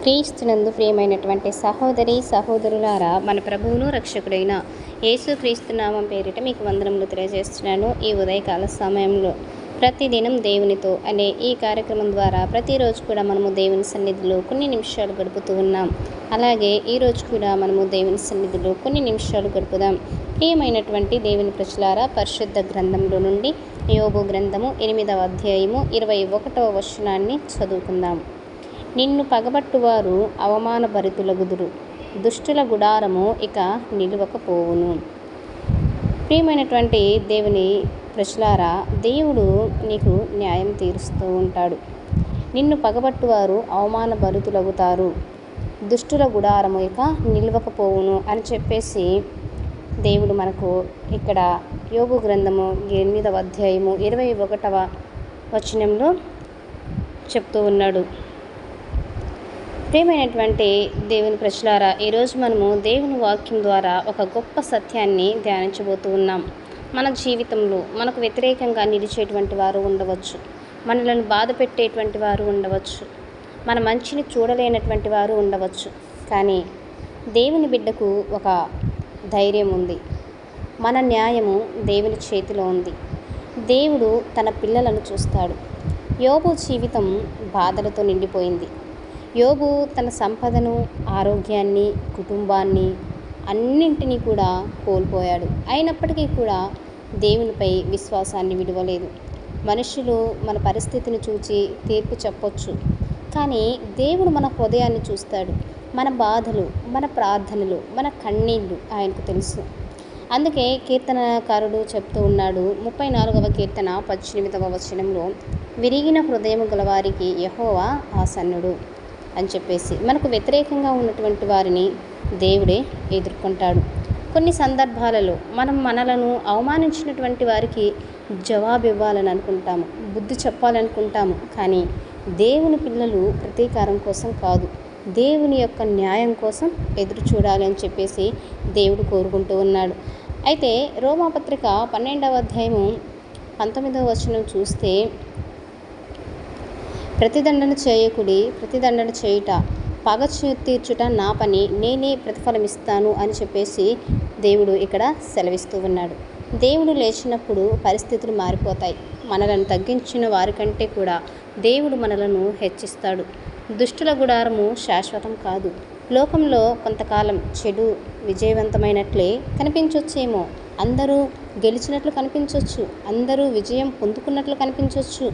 క్రీస్తునందు ప్రియమైనటువంటి సహోదరి సహోదరులారా, మన ప్రభువును రక్షకుడైన యేసుక్రీస్తు నామం పేరిట మీకు వందనములు తెలియజేస్తున్నాను. ఈ ఉదయకాల సమయంలో ప్రతిదినం దేవునితో అనే ఈ కార్యక్రమం ద్వారా ప్రతిరోజు కూడా మనము దేవుని సన్నిధిలో కొన్ని నిమిషాలు గడుపుతూ ఉన్నాం. అలాగే ఈరోజు కూడా మనము దేవుని సన్నిధిలో కొన్ని నిమిషాలు గడుపుదాం. ప్రియమైనటువంటి దేవుని ప్రజలారా, పరిశుద్ధ గ్రంథంలో నుండి యోబు గ్రంథము 8వ అధ్యాయము 21వ వచనాన్ని చదువుకుందాం. నిన్ను పగబట్టువారు అవమానభరితులగుదురు, దుష్టుల గుడారము ఇక నిలువకపోవును. ప్రియమైనటువంటి దేవుని ప్రజలారా, దేవుడు నీకు న్యాయం తీరుస్తూ ఉంటాడు. నిన్ను పగబట్టువారు అవమానభరితులగుతారు, దుష్టుల గుడారము ఇక నిలువకపోవును అని చెప్పేసి దేవుడు మనకు ఇక్కడ యోబు గ్రంథము 8వ అధ్యాయము 21వ వచనంలో చెప్తూ ఉన్నాడు. ప్రియమైనటువంటి దేవుని ప్రజలారా, ఈరోజు మనము దేవుని వాక్యం ద్వారా ఒక గొప్ప సత్యాన్ని ధ్యానించబోతూ ఉన్నాం. మన జీవితంలో మనకు వ్యతిరేకంగా నిలిచేటువంటి వారు ఉండవచ్చు, మనలను బాధ పెట్టేటువంటి వారు ఉండవచ్చు, మన మంచిని చూడలేనటువంటి వారు ఉండవచ్చు. కానీ దేవుని బిడ్డకు ఒక ధైర్యం ఉంది. మన న్యాయము దేవుని చేతిలో ఉంది. దేవుడు తన పిల్లలను చూస్తాడు. యోబు జీవితం బాధలతో నిండిపోయింది. యోబు తన సంపదను, ఆరోగ్యాన్ని, కుటుంబాన్ని అన్నింటినీ కూడా కోల్పోయాడు. అయినప్పటికీ కూడా దేవునిపై విశ్వాసాన్ని విడవలేదు. మనుషులు మన పరిస్థితిని చూచి తీర్పు చెప్పొచ్చు, కానీ దేవుడు మన హృదయాన్ని చూస్తాడు. మన బాధలు, మన ప్రార్థనలు, మన కన్నీళ్ళు ఆయనకు తెలుసు. అందుకే కీర్తనకారుడు చెప్తూ ఉన్నాడు, 34వ కీర్తన 18వ వచనంలో, విరిగిన హృదయము గలవారికి యెహోవా ఆసన్నుడు అని చెప్పేసి మనకు వ్యతిరేకంగా ఉన్నటువంటి వారిని దేవుడే ఎదుర్కొంటాడు. కొన్ని సందర్భాలలో మనం మనలను అవమానించినటువంటి వారికి జవాబు ఇవ్వాలని అనుకుంటాము, బుద్ధి చెప్పాలనుకుంటాము. కానీ దేవుని పిల్లలు ప్రతీకారం కోసం కాదు, దేవుని యొక్క న్యాయం కోసం ఎదురు చూడాలి అని చెప్పేసి దేవుడు కోరుకుంటూ ఉన్నాడు. అయితే రోమాపత్రిక 12వ అధ్యాయము 19వ వచనం చూస్తే, ప్రతిదండన చేయకుడి, ప్రతిదండన చేయుట, పగ తీర్చుట నా పని, నేనే ప్రతిఫలమిస్తాను అని చెప్పేసి దేవుడు ఇక్కడ సెలవిస్తూ ఉన్నాడు. దేవుడు లేచినప్పుడు పరిస్థితులు మారిపోతాయి. మనలను తగ్గించిన వారికంటే కూడా దేవుడు మనలను హెచ్చిస్తాడు. దుష్టుల గుడారము శాశ్వతం కాదు. లోకంలో కొంతకాలం చెడు విజయవంతమైనట్లే కనిపించొచ్చేమో, అందరూ గెలిచినట్లు కనిపించవచ్చు, అందరూ విజయం పొందుకున్నట్లు కనిపించవచ్చు.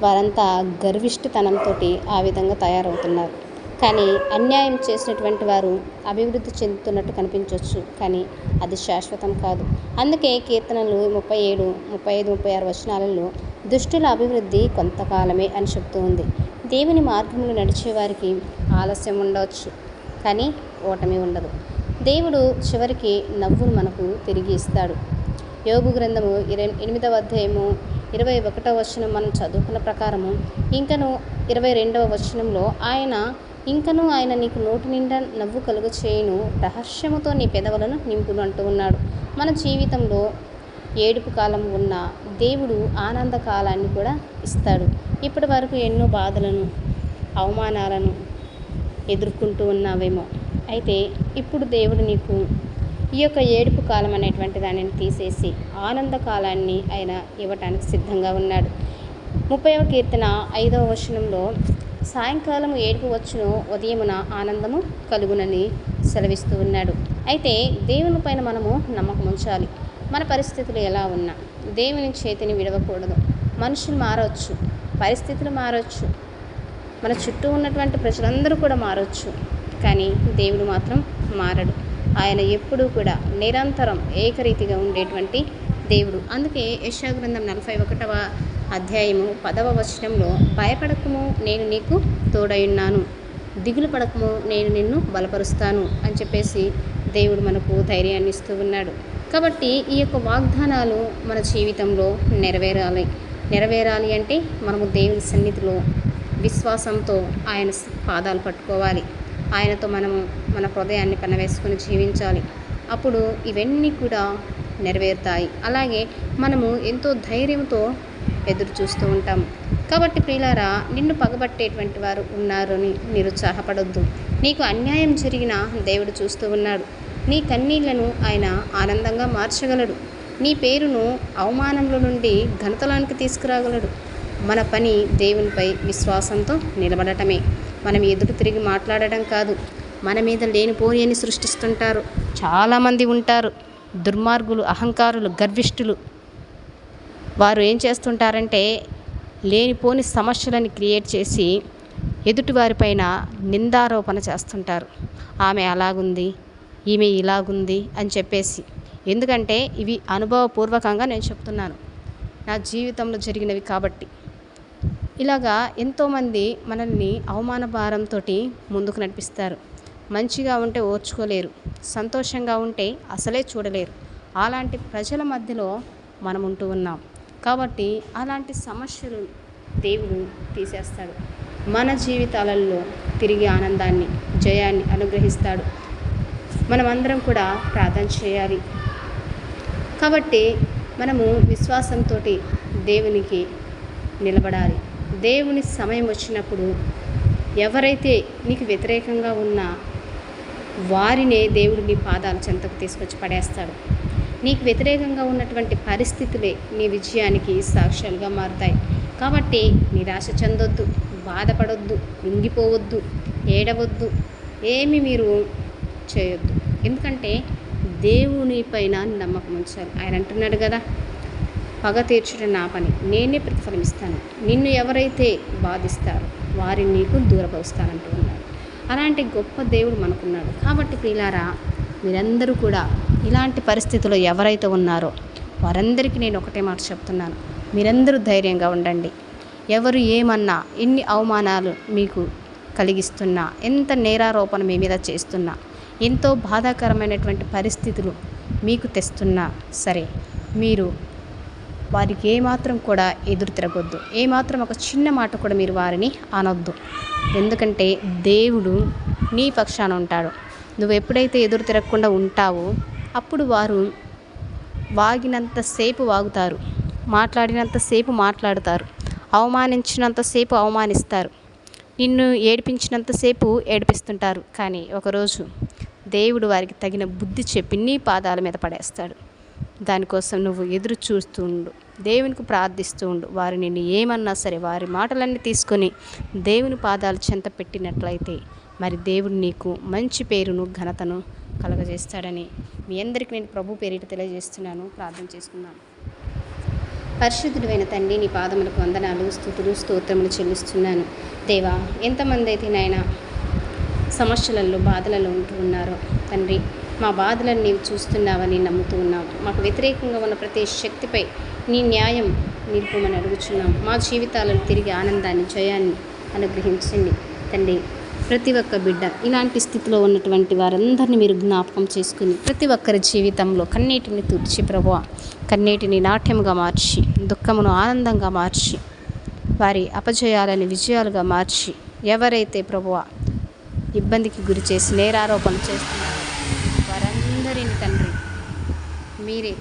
వారంతా గర్విష్ఠతనంతో ఆ విధంగా తయారవుతున్నారు. కానీ అన్యాయం చేసినటువంటి వారు అభివృద్ధి చెందుతున్నట్టు కనిపించవచ్చు, కానీ అది శాశ్వతం కాదు. అందుకే కీర్తనలు 37, 35, 36 వచనాలలో దుష్టుల అభివృద్ధి కొంతకాలమే అని చెప్తూ ఉంది. దేవుని మార్గంలో నడిచేవారికి ఆలస్యం ఉండవచ్చు, కానీ ఓటమి ఉండదు. దేవుడు చివరికి నవ్వును మనకు తిరిగి ఇస్తాడు. యోబు గ్రంథము 8వ అధ్యాయము 21వ వచనం మనం చదువుకున్న ప్రకారము, ఇంకను 22వ వచనంలో ఆయన నీకు నోటి నిండా నవ్వు కలుగ చేయును, రహస్యముతో నీ పెదవులను నింపును అంటూ ఉన్నాడు. మన జీవితంలో ఏడుపు కాలం ఉన్న దేవుడు ఆనంద కాలాన్ని కూడా ఇస్తాడు. ఇప్పటి వరకు ఎన్నో బాధలను, అవమానాలను ఎదుర్కొంటూ ఉన్నావేమో, అయితే ఇప్పుడు దేవుడు నీకు ఈ యొక్క ఏడుపు కాలం అనేటువంటి దానిని తీసేసి ఆనంద కాలాన్ని ఆయన ఇవ్వటానికి సిద్ధంగా ఉన్నాడు. 30వ కీర్తన 5వ వచనంలో, సాయంకాలం ఏడుపు వచ్చును, ఉదయమున ఆనందము కలుగునని సెలవిస్తూ ఉన్నాడు. అయితే దేవుని పైన మనము నమ్మకం ఉంచాలి. మన పరిస్థితులు ఎలా ఉన్నా దేవుని చేతిని విడవకూడదు. మనుషులు మారవచ్చు, పరిస్థితులు మారవచ్చు, మన చుట్టూ ఉన్నటువంటి ప్రజలందరూ కూడా మారవచ్చు, కానీ దేవుడు మాత్రం మారడు. ఆయన ఎప్పుడూ కూడా నిరంతరం ఏకరీతిగా ఉండేటువంటి దేవుడు. అందుకే యెషయా గ్రంథం 41వ అధ్యాయము 10వ వచనంలో, భయపడకము, నేను నీకు తోడయున్నాను, దిగులు పడకము, నేను నిన్ను బలపరుస్తాను అని చెప్పేసి దేవుడు మనకు ధైర్యాన్ని ఇస్తూ ఉన్నాడు. కాబట్టి ఈ యొక్క వాగ్దానాలు మన జీవితంలో నెరవేరాలి అంటే మనము దేవుని సన్నిధిలో విశ్వాసంతో ఆయన పాదాలు పట్టుకోవాలి. ఆయనతో మనము మన హృదయాన్ని పనవేసుకొని జీవించాలి. అప్పుడు ఇవన్నీ కూడా నెరవేరుతాయి. అలాగే మనము ఎంతో ధైర్యంతో ఎదురు చూస్తూ ఉంటాము. కాబట్టి ప్రియులారా, నిన్ను పగబట్టేటువంటి వారు ఉన్నారని నిరుత్సాహపడొద్దు. నీకు అన్యాయం జరిగినా దేవుడు చూస్తూ ఉన్నాడు. నీ కన్నీళ్లను ఆయన ఆనందంగా మార్చగలడు. నీ పేరును అవమానంలో నుండి ఘనతలోనికి తీసుకురాగలడు. మన పని దేవునిపై విశ్వాసంతో నిలబడటమే. మనం ఎదురు తిరిగి మాట్లాడడం కాదు. మన మీద లేనిపోని అని సృష్టిస్తుంటారు. చాలామంది ఉంటారు దుర్మార్గులు, అహంకారులు, గర్విష్ఠులు. వారు ఏం చేస్తుంటారంటే లేనిపోని సమస్యలను క్రియేట్ చేసి ఎదుటివారిపైన నిందారోపణ చేస్తుంటారు. ఆమె అలాగుంది, ఈమె ఇలాగుంది అని చెప్పేసి. ఎందుకంటే ఇవి అనుభవపూర్వకంగా నేను చెప్తున్నాను, నా జీవితంలో జరిగినవి కాబట్టి. ఇలాగా ఎంతోమంది మనల్ని అవమాన భారంతో ముందుకు నడిపిస్తారు. మంచిగా ఉంటే ఓర్చుకోలేరు, సంతోషంగా ఉంటే అసలే చూడలేరు. అలాంటి ప్రజల మధ్యలో మనం ఉంటూ ఉన్నాం. కాబట్టి అలాంటి సమస్యలు దేవుడు తీసేస్తాడు. మన జీవితాలలో తిరిగి ఆనందాన్ని, జయాన్ని అనుగ్రహిస్తాడు. మనమందరం కూడా ప్రార్థన చేయాలి. కాబట్టి మనము విశ్వాసంతో దేవునికి నిలబడాలి. దేవుని సమయం వచ్చినప్పుడు ఎవరైతే నీకు వ్యతిరేకంగా ఉన్నా వారినే దేవుడు నీ పాదాల చెంతకు తీసుకొచ్చి పడేస్తాడు. నీకు వ్యతిరేకంగా ఉన్నటువంటి పరిస్థితులే నీ విజయానికి సాక్ష్యాలుగా మారుతాయి. కాబట్టి నిరాశ చెందొద్దు, బాధపడొద్దు, కృంగిపోవద్దు, ఏడవద్దు, ఏమి మీరు చేయొద్దు. ఎందుకంటే దేవుని పైన నమ్మకం ఉంచాలి. ఆయన అంటున్నాడు కదా, పగ తీర్చడం నా పని, నేనే ప్రతిఫలం ఇస్తాను. నిన్ను ఎవరైతే బాధిస్తారో వారిని నీకు దూరపరుస్తానంటూ ఉన్నాడు. అలాంటి గొప్ప దేవుడు మనకున్నాడు. కాబట్టి ప్రియులారా, మీరందరూ కూడా ఇలాంటి పరిస్థితుల్లో ఎవరైతే ఉన్నారో వారందరికీ నేను ఒకటే మాట చెప్తున్నాను, మీరందరూ ధైర్యంగా ఉండండి. ఎవరు ఏమన్నా, ఎన్ని అవమానాలు మీకు కలిగిస్తున్నా, ఎంత నేరారోపణ మీ మీద చేస్తున్నా, ఎంతో బాధాకరమైనటువంటి పరిస్థితులు మీకు తెస్తున్నా సరే, మీరు వారికి ఏమాత్రం కూడా ఎదురు తిరగొద్దు. ఏమాత్రం ఒక చిన్న మాట కూడా మీరు వారిని అనొద్దు. ఎందుకంటే దేవుడు నీ పక్షాన ఉంటాడు. నువ్వు ఎప్పుడైతే ఎదురు తిరగకుండా ఉంటావో అప్పుడు వారు వాగినంతసేపు వాగుతారు, మాట్లాడినంతసేపు మాట్లాడతారు, అవమానించినంతసేపు అవమానిస్తారు, నిన్ను ఏడిపించినంతసేపు ఏడిపిస్తుంటారు. కానీ ఒకరోజు దేవుడు వారికి తగిన బుద్ధి చెప్పి నీ పాదాల మీద పడేస్తాడు. దానికోసం నువ్వు ఎదురు చూస్తూ ఉండు, దేవునికి ప్రార్థిస్తూ ఉండు. వారు నిన్ను ఏమన్నా సరే వారి మాటలన్నీ తీసుకొని దేవుని పాదాలు చెంత పెట్టినట్లయితే మరి దేవుడు నీకు మంచి పేరును, ఘనతను కలగజేస్తాడని మీ అందరికీ నేను ప్రభు పేరిట తెలియజేస్తున్నాను. ప్రార్థన చేసుకున్నాను. పరిశుద్ధుడైన తండ్రి, నీ పాదములకు వందనాలు, స్తుతులు, స్తోత్రములు చెల్లిస్తున్నాను. దేవా, ఎంతమంది అయితే నాయన సమస్యలలో, బాధలలో ఉంటూ ఉన్నారో తండ్రి, మా బాధలను నీవు చూస్తున్నావని నమ్ముతూ ఉన్నాం. మాకు వ్యతిరేకంగా ఉన్న ప్రతి శక్తిపై నీ న్యాయం నిలుపుమని అడుగుచున్నాం. మా జీవితాలను తిరిగి ఆనందాన్ని, జయాన్ని అనుగ్రహించండి తండ్రి. ప్రతి ఒక్క బిడ్డ ఇలాంటి స్థితిలో ఉన్నటువంటి వారందరినీ మీరు జ్ఞాపకం చేసుకుని ప్రతి ఒక్కరి జీవితంలో కన్నీటిని తుడిచి ప్రభువా, కన్నీటిని నాట్యముగా మార్చి, దుఃఖమును ఆనందంగా మార్చి, వారి అపజయాలని విజయాలుగా మార్చి, ఎవరైతే ప్రభువా ఇబ్బందికి గురి చేసి నేరారోపణ చేస్తున్నారో వారందరినీ తండ్రి మీరే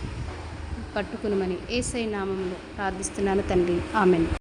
పట్టుకునమని యేసయ్య నామములో ప్రార్థిస్తున్నాను తండ్రి. ఆమేన్.